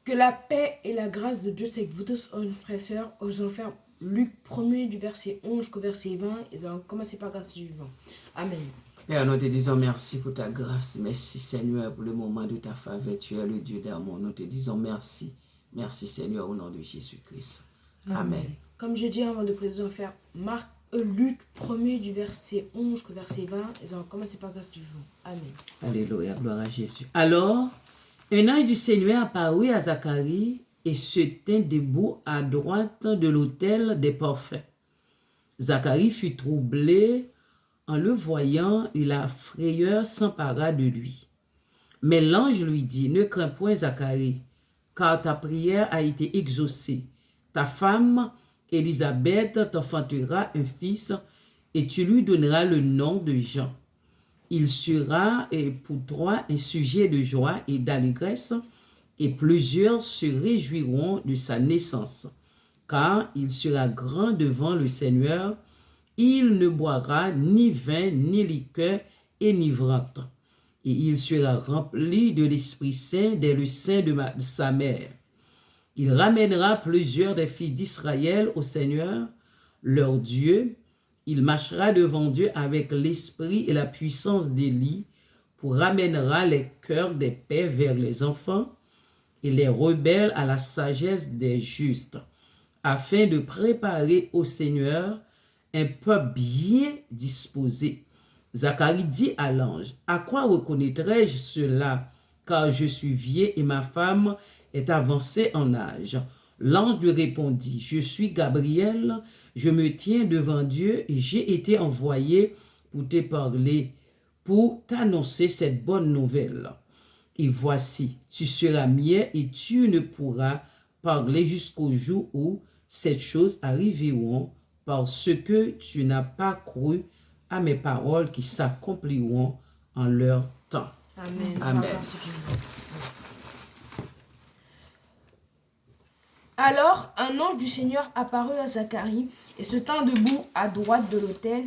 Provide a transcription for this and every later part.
Que la paix et la grâce de Dieu soient avec vous tous, frères et sœurs. Nous allons faire Luc 1er du verset 11 jusqu'au verset 20. Et nous allons commencer par grâce du vivant. Amen. Père, nous te disons merci pour ta grâce. Merci Seigneur pour le moment de ta faveur. Tu es le Dieu d'amour. Nous te disons merci. Merci Seigneur au nom de Jésus-Christ. Amen. Comme je dis avant de préciser, on va faire Luc 1er du verset 11 jusqu'au verset 20. Et nous allons commencer par grâce du vivant. Amen. Alléluia, gloire à Jésus. Alors, un ange du Seigneur apparut à Zacharie et se tint debout à droite de l'autel des parfaits. Zacharie fut troublé en le voyant et la frayeur s'empara de lui. Mais l'ange lui dit, ne crains point Zacharie, car ta prière a été exaucée. Ta femme, Élisabeth, t'enfantera un fils et tu lui donneras le nom de Jean. Il sera pour toi un sujet de joie et d'allégresse, et plusieurs se réjouiront de sa naissance, car il sera grand devant le Seigneur. Il ne boira ni vin, ni liqueur enivrante, et il sera rempli de l'Esprit Saint dès le sein de sa mère. Il ramènera plusieurs des fils d'Israël au Seigneur, leur Dieu. Il marchera devant Dieu avec l'esprit et la puissance d'Élie, pour ramènera les cœurs des pères vers les enfants et les rebelles à la sagesse des justes, afin de préparer au Seigneur un peuple bien disposé. Zacharie dit à l'ange, « À quoi reconnaîtrai-je cela, car je suis vieux et ma femme est avancée en âge ?» L'ange lui répondit, « Je suis Gabriel, je me tiens devant Dieu et j'ai été envoyé pour te parler, pour t'annoncer cette bonne nouvelle. Et voici, tu seras muet et tu ne pourras parler jusqu'au jour où ces choses arriveront, parce que tu n'as pas cru à mes paroles qui s'accompliront en leur temps. » Amen. Amen. Alors, un ange du Seigneur apparut à Zacharie et se tint debout à droite de l'autel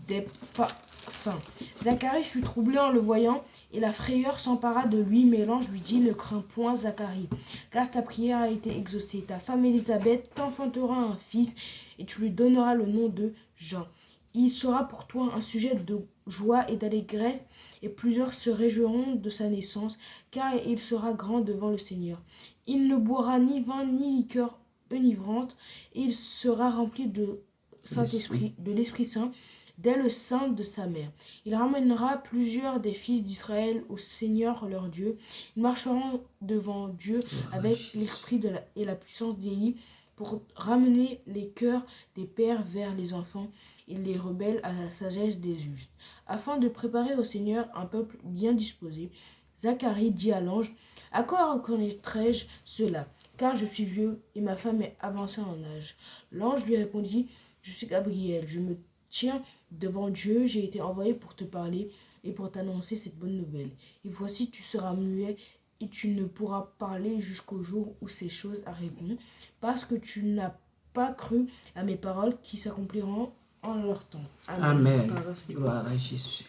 des parfums. Zacharie fut troublé en le voyant, et la frayeur s'empara de lui, mais l'ange lui dit, « Ne crains point, Zacharie, car ta prière a été exaucée. Ta femme Élisabeth t'enfantera un fils, et tu lui donneras le nom de Jean. Il sera pour toi un sujet de joie et d'allégresse, et plusieurs se réjouiront de sa naissance, car il sera grand devant le Seigneur. Il ne boira ni vin ni liqueur enivrante, et il sera rempli de Saint-Esprit, de l'Esprit Saint, dès le sein de sa mère. Il ramènera plusieurs des fils d'Israël au Seigneur leur Dieu. Ils marcheront devant Dieu avec l'esprit et la puissance d'Élie, pour ramener les cœurs des pères vers les enfants et les rebelles à la sagesse des justes, afin de préparer au Seigneur un peuple bien disposé. Zacharie dit à l'ange, « À quoi reconnaîtrai-je cela, car je suis vieux et ma femme est avancée en âge. » L'ange lui répondit, « Je suis Gabriel, je me tiens devant Dieu, j'ai été envoyé pour te parler et pour t'annoncer cette bonne nouvelle. Et voici, tu seras muet et tu ne pourras parler jusqu'au jour où ces choses arriveront, parce que tu n'as pas cru à mes paroles qui s'accompliront en leur temps. » Amen. Gloire à Jésus.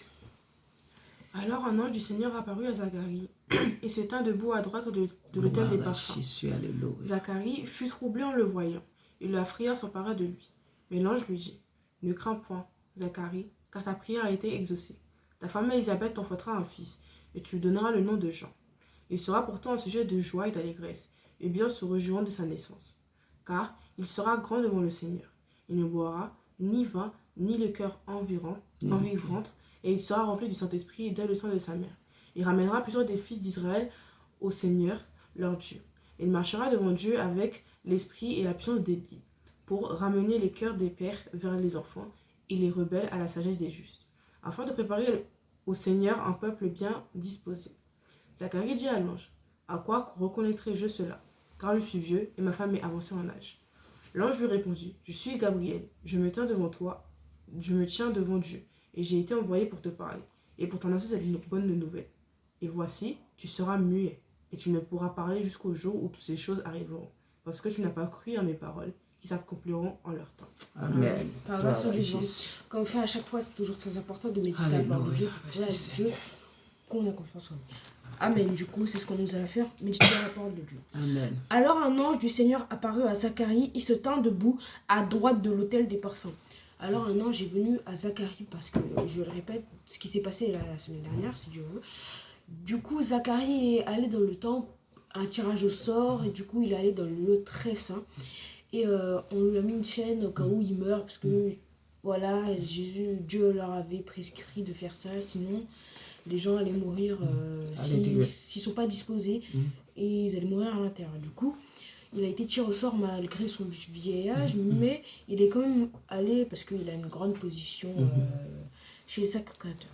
Alors un ange du Seigneur apparut à Zacharie et se tint debout à droite de l'autel des parfums. Jésus, alléluia. Zacharie fut troublé en le voyant, et la frayeur s'empara de lui. Mais l'ange lui dit, « Ne crains point, Zacharie, car ta prière a été exaucée. Ta femme Élisabeth t'enfantera un fils, et tu lui donneras le nom de Jean. Il sera pour toi un sujet de joie et d'allégresse, et bien se réjouiront de sa naissance. Car il sera grand devant le Seigneur. Il ne boira ni vin, ni liqueur enivrante, et il sera rempli du Saint-Esprit dès le sein de sa mère. Il ramènera plusieurs des fils d'Israël au Seigneur, leur Dieu. Il marchera devant Dieu avec l'esprit et la puissance d'Élie, pour ramener les cœurs des pères vers les enfants et les rebelles à la sagesse des justes, afin de préparer au Seigneur un peuple bien disposé. Zacharie dit à l'ange, « À quoi reconnaîtrai-je cela, car je suis vieux et ma femme est avancée en âge. » L'ange lui répondit, « Je suis Gabriel, je me tiens devant Dieu, et j'ai été envoyé pour te parler, et pour t'annoncer cette bonne nouvelle. Et voici, tu seras muet, et tu ne pourras parler jusqu'au jour où toutes ces choses arriveront, parce que tu n'as pas cru à mes paroles, qui s'accompliront en leur temps. » Amen. Par grâce du vivant. Comme on fait à chaque fois, c'est toujours très important de méditer à la parole de Dieu. Dieu qu'on a confiance en lui. Amen. Du coup, c'est ce qu'on nous a à faire, méditer la parole de Dieu. Amen. Alors un ange du Seigneur apparut à Zacharie, il se tint debout à droite de l'autel des parfums. Alors un ange est venu à Zacharie, parce que, je le répète, ce qui s'est passé la semaine dernière, si Dieu veut. Du coup, Zacharie est allé dans le temple, un tirage au sort, et du coup, il est allé dans le lieu très saint. Et on lui a mis une chaîne au cas où il meurt, parce que, voilà, Dieu leur avait prescrit de faire ça, sinon les gens allaient mourir s'ils ne sont pas disposés, et ils allaient mourir à l'intérieur. Du coup, il a été tiré au sort malgré son vieil âge, mais il est quand même allé, parce qu'il a une grande position chez les sacrificateurs.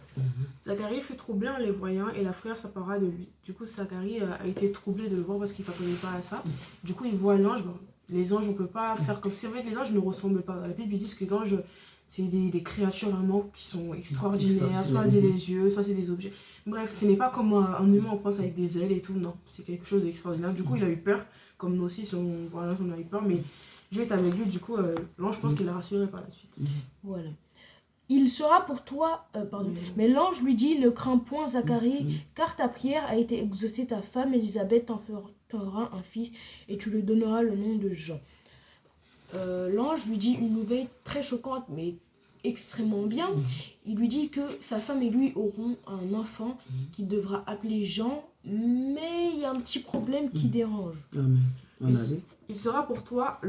Zacharie fut troublé en les voyant et la frayeur s'empara de lui. Du coup, Zacharie a été troublé de le voir parce qu'il ne s'attendait pas à ça. Du coup, il voit l'ange. Bon, les anges, on ne peut pas faire comme si. En fait, les anges ne ressemblent pas. Dans la Bible, ils disent que les anges, c'est des créatures vraiment qui sont extraordinaires. Soit c'est des yeux, soit c'est des objets. Bref, ce n'est pas comme un humain, on pense avec des ailes et tout. Non, c'est quelque chose d'extraordinaire. Du coup, il a eu peur. Comme nous aussi, si on voit l'ange, on a eu peur. Mais Dieu est avec lui. Du coup, l'ange, je pense qu'il l'a rassuré par la suite. Voilà. Il sera pour toi, mais l'ange lui dit, ne crains point Zacharie, car ta prière a été exaucée, ta femme Élisabeth t'en fera un fils, et tu lui donneras le nom de Jean. L'ange lui dit une nouvelle très choquante, mais extrêmement bien. Il lui dit que sa femme et lui auront un enfant qu'il devra appeler Jean, mais il y a un petit problème qui dérange. Il sera pour toi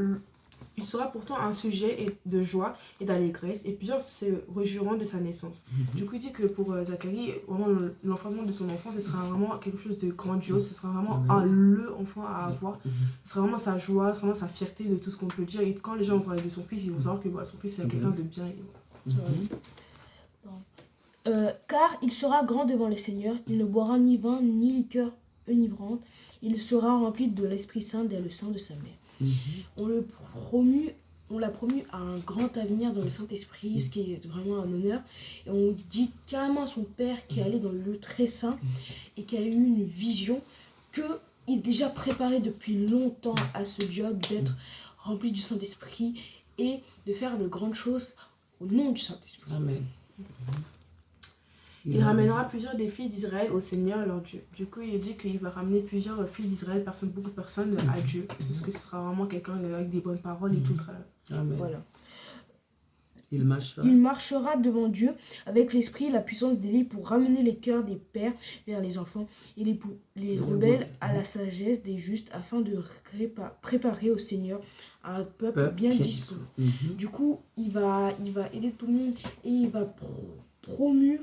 un sujet de joie et d'allégresse, et plusieurs se réjouiront de sa naissance. Du coup, il dit que pour Zacharie, vraiment, l'enfantement de son enfant, ce sera vraiment quelque chose de grandiose, ce sera vraiment le enfant à avoir, ce sera vraiment sa joie, ce sera vraiment sa fierté de tout ce qu'on peut dire. Et quand les gens vont parler de son fils, ils vont savoir que son fils, c'est quelqu'un de bien. Car il sera grand devant le Seigneur, il ne boira ni vin ni liqueur enivrante, il sera rempli de l'Esprit Saint dès le sein de sa mère. On l'a promu à un grand avenir dans le Saint-Esprit, ce qui est vraiment un honneur. Et on dit carrément à son père qui est allé dans le lieu très saint et qui a eu une vision qu'il est déjà préparé depuis longtemps à ce job d'être rempli du Saint-Esprit et de faire de grandes choses au nom du Saint-Esprit. Amen. Il ramènera plusieurs des fils d'Israël au Seigneur leur Dieu. Du coup, il dit qu'il va ramener plusieurs fils d'Israël, beaucoup de personnes à Dieu. Parce que ce sera vraiment quelqu'un avec des bonnes paroles et tout. Amen. Voilà. Il marchera devant Dieu avec l'esprit et la puissance d'Élie pour ramener les cœurs des pères vers les enfants et les rebelles à la sagesse des justes afin de préparer au Seigneur un peuple bien disposé. Du coup, il va aider tout le monde et il va promouvoir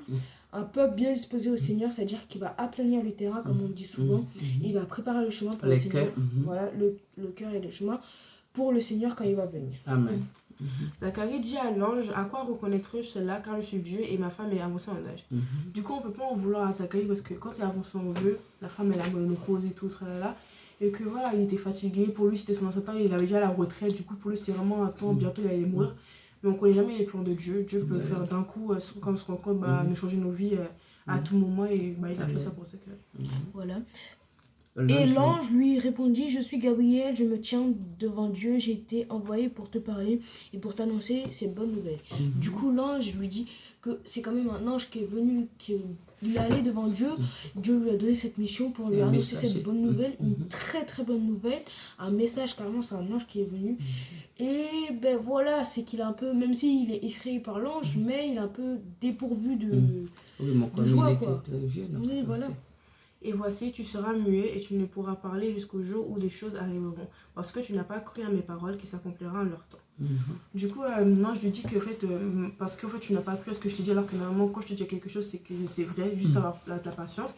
un peuple bien disposé au Seigneur, c'est-à-dire qu'il va aplanir le terrain, comme on dit souvent, et il va préparer le chemin pour le Seigneur. Voilà, le cœur et le chemin pour le Seigneur quand il va venir. Amen. Zacharie dit à l'ange, à quoi reconnaîtrai-je cela, car je suis vieux et ma femme est avancée en âge. Du coup, on ne peut pas en vouloir à Zacharie parce que quand il est avancé en vieux, la femme elle a ménopause et tout, et que voilà, il était fatigué. Pour lui, c'était son ancien il avait déjà la retraite. Du coup, pour lui, c'est vraiment un temps, bientôt il allait mourir. Mais on ne connaît jamais les plans de Dieu. Dieu peut faire d'un coup, comme ce qu'on compte, nous changer nos vies à tout moment. Et il a fait ça pour ça. Voilà. Et l'ange lui répondit, je suis Gabriel, je me tiens devant Dieu, j'ai été envoyé pour te parler et pour t'annoncer ces bonnes nouvelles. Du coup, l'ange lui dit que c'est quand même un ange qui est venu, il est allé devant Dieu, Dieu lui a donné cette mission pour lui annoncer cette bonne nouvelle, une très très bonne nouvelle, un message, carrément c'est un ange qui est venu. Et ben voilà, c'est qu'il est un peu, même s'il est effrayé par l'ange, mais il est un peu dépourvu de joie, quoi. Oui, voilà. Et voici, tu seras muet et tu ne pourras parler jusqu'au jour où les choses arriveront, parce que tu n'as pas cru à mes paroles qui s'accompliront en leur temps. Du coup, l'ange lui dit que, parce qu'en fait, tu n'as pas cru à ce que je te dis, alors que normalement, quand je te dis quelque chose, c'est que c'est vrai, juste avoir de la patience.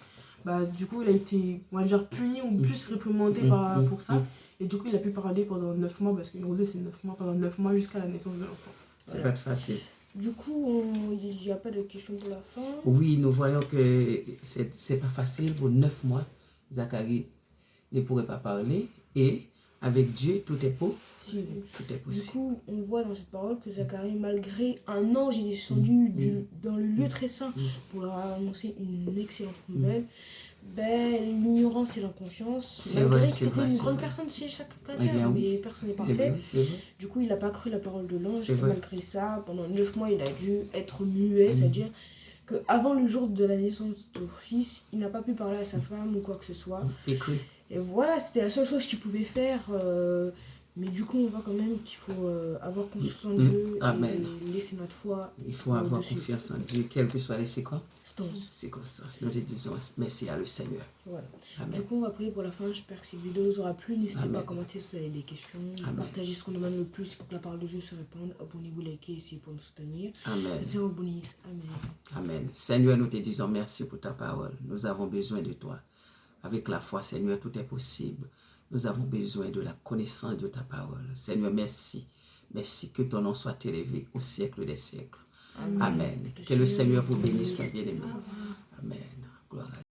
Du coup, il a été, on va dire, puni ou plus réprimandé pour ça. Et du coup, il a pu parler pendant 9 mois, parce qu'une grossesse, c'est 9 mois, pendant 9 mois jusqu'à la naissance de l'enfant. Ça va être facile. Du coup, il n'y a pas de questions pour la fin. Oui, nous voyons que c'est pas facile pour 9 mois. Zacharie ne pourrait pas parler. Et avec Dieu, tout est possible. Tout est possible. Du coup, on voit dans cette parole que Zacharie, malgré un ange, il est descendu dans le lieu très saint pour leur annoncer une excellente nouvelle. L'ignorance et l'inconfiance, malgré que c'était une grande personne chez chaque sacrificateur, mais personne n'est parfait. Du coup, il n'a pas cru la parole de l'ange, et malgré ça, pendant 9 mois, il a dû être muet, c'est-à-dire qu'avant le jour de la naissance de leur fils, il n'a pas pu parler à sa femme ou quoi que ce soit. Écrit. Et voilà, c'était la seule chose qu'il pouvait faire. Mais du coup, on voit quand même qu'il faut avoir confiance en Dieu Amen. et laisser notre foi. Il faut avoir au-dessus. confiance en Dieu, quelles que soient les Stance. circonstances. Nous te disons merci à le Seigneur. Voilà. Amen. Du coup, on va prier pour la fin. J'espère que cette vidéo vous aura plu. N'hésitez Amen. pas à commenter si vous avez des questions. Amen. Partagez ce qu'on demande le plus pour que la parole de Dieu se répande. Abonnez-vous, likez ici pour nous soutenir. Amen. Le Seigneur vous bénisse. Amen. Amen. Seigneur, nous te disons merci pour ta parole. Nous avons besoin de toi. Avec la foi, Seigneur, tout est possible. Nous avons besoin de la connaissance de ta parole. Seigneur, merci. Merci que ton nom soit élevé au siècle des siècles. Amen. Que le Seigneur vous bénisse, mes bien-aimés. Amen. Gloire à Dieu.